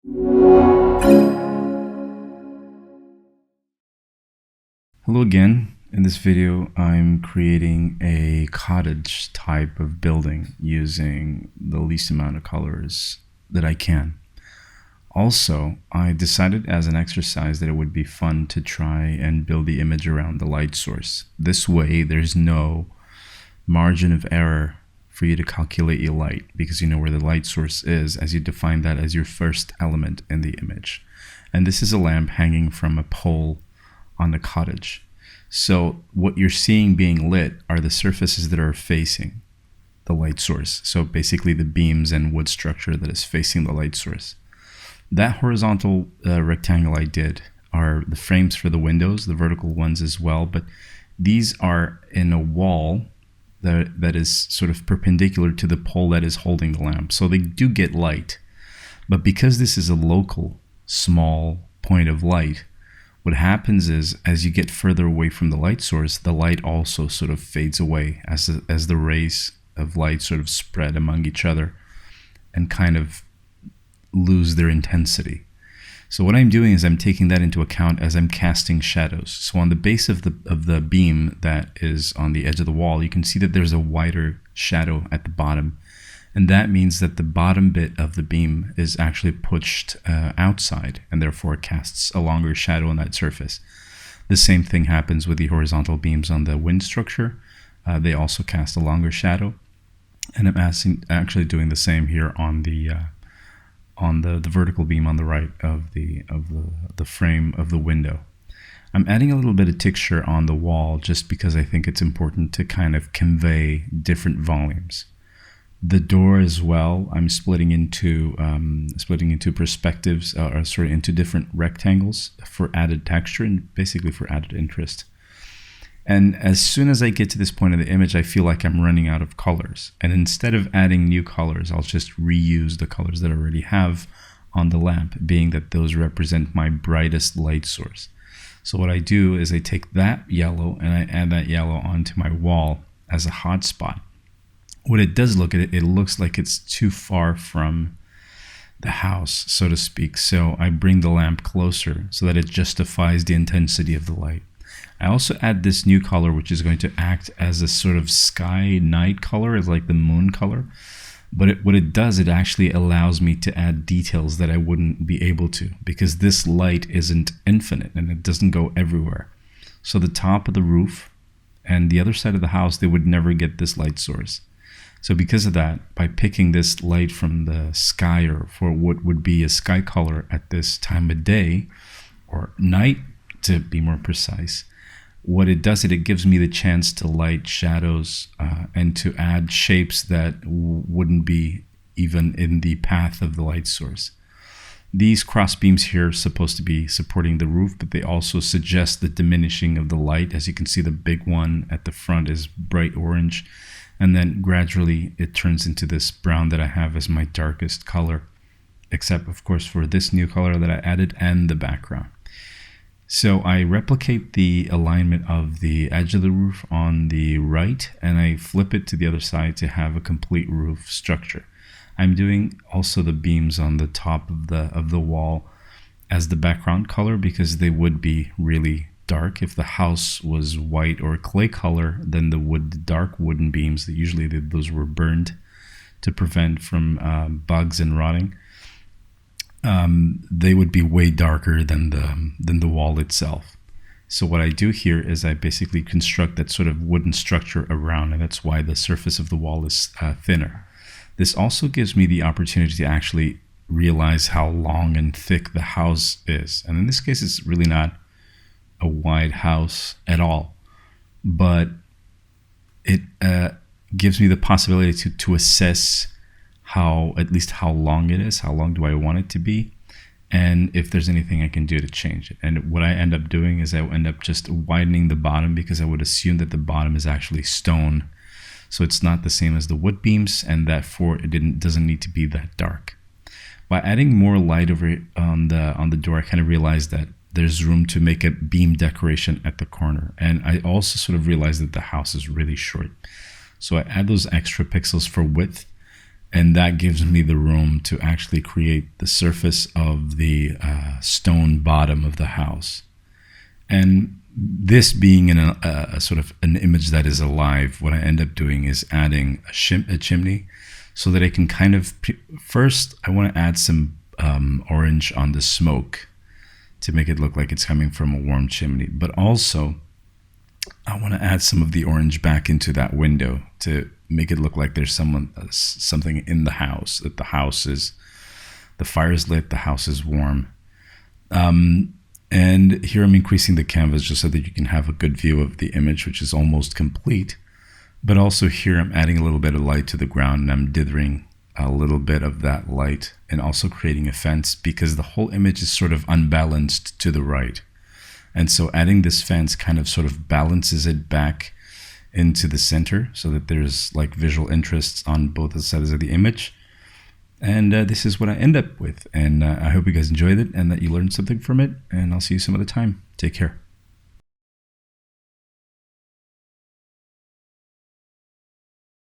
Hello again. In this video, I'm creating a cottage type of building using the least amount of colors that I can. Also, I decided as an exercise that it would be fun to try and build the image around the light source. This way, there's no margin of error for you to calculate your light because you know where the light source is as you define that as your first element in the image. And this is a lamp hanging from a pole on the cottage. So what you're seeing being lit are the surfaces that are facing the light source. So basically the beams and wood structure that is facing the light source. That horizontal rectangle I did are the frames for the windows, the vertical ones as well, but these are in a wall that is sort of perpendicular to the pole that is holding the lamp. So they do get light, but because this is a local small point of light, what happens is as you get further away from the light source, the light also sort of fades away as the rays of light sort of spread among each other and kind of lose their intensity. So what I'm doing is I'm taking that into account as I'm casting shadows. So on the base of the beam that is on the edge of the wall, you can see that there's a wider shadow at the bottom. And that means that the bottom bit of the beam is actually pushed outside and therefore casts a longer shadow on that surface. The same thing happens with the horizontal beams on the wind structure. They also cast a longer shadow. And I'm actually doing the same here on the vertical beam on the right of the frame of the window. I'm adding a little bit of texture on the wall just because I think it's important to kind of convey different volumes. The door as well, I'm splitting into perspectives, into different rectangles for added texture and basically for added interest. And as soon as I get to this point of the image, I feel like I'm running out of colors. And instead of adding new colors, I'll just reuse the colors that I already have on the lamp, being that those represent my brightest light source. So what I do is I take that yellow and I add that yellow onto my wall as a hotspot. What it does look at it looks like it's too far from the house, so to speak. So I bring the lamp closer so that it justifies the intensity of the light. I also add this new color, which is going to act as a sort of sky night color, it's like the moon color. But what it does, it actually allows me to add details that I wouldn't be able to because this light isn't infinite and it doesn't go everywhere. So the top of the roof and the other side of the house, they would never get this light source. So because of that, by picking this light from the sky or for what would be a sky color at this time of day or night, to be more precise, what it does is it gives me the chance to light shadows and to add shapes that wouldn't be even in the path of the light source. These cross beams here are supposed to be supporting the roof, but they also suggest the diminishing of the light. As you can see, the big one at the front is bright orange. And then gradually it turns into this brown that I have as my darkest color, except of course for this new color that I added and the background. So I replicate the alignment of the edge of the roof on the right and I flip it to the other side to have a complete roof structure. I'm doing also the beams on the top of the wall as the background color because they would be really dark. If the house was white or clay color, then the dark wooden beams, that usually those were burned to prevent from bugs and rotting, they would be way darker than the wall itself. So what I do here is I basically construct that sort of wooden structure around, and that's why the surface of the wall is thinner. This also gives me the opportunity to actually realize how long and thick the house is. And in this case, it's really not a wide house at all, but it gives me the possibility to assess at least how long it is, how long do I want it to be, and if there's anything I can do to change it. And what I end up doing is I end up just widening the bottom because I would assume that the bottom is actually stone, so it's not the same as the wood beams, and therefore it doesn't need to be that dark. By adding more light over on the door, I kind of realized that there's room to make a beam decoration at the corner. And I also sort of realized that the house is really short. So I add those extra pixels for width And that gives me the room to actually create the surface of the stone bottom of the house. And this being in a sort of an image that is alive, what I end up doing is adding a chimney, so that I can kind of, first I want to add some orange on the smoke to make it look like it's coming from a warm chimney. But also I want to add some of the orange back into that window to make it look like there's something in the house, that the fire is lit, the house is warm. And here I'm increasing the canvas just so that you can have a good view of the image, which is almost complete. But also here I'm adding a little bit of light to the ground, and I'm dithering a little bit of that light, and also creating a fence because the whole image is sort of unbalanced to the right. And so adding this fence kind of sort of balances it back into the center so that there's like visual interests on both sides of the image. And this is what I end up with. And I hope you guys enjoyed it and that you learned something from it. And I'll see you some other time. Take care.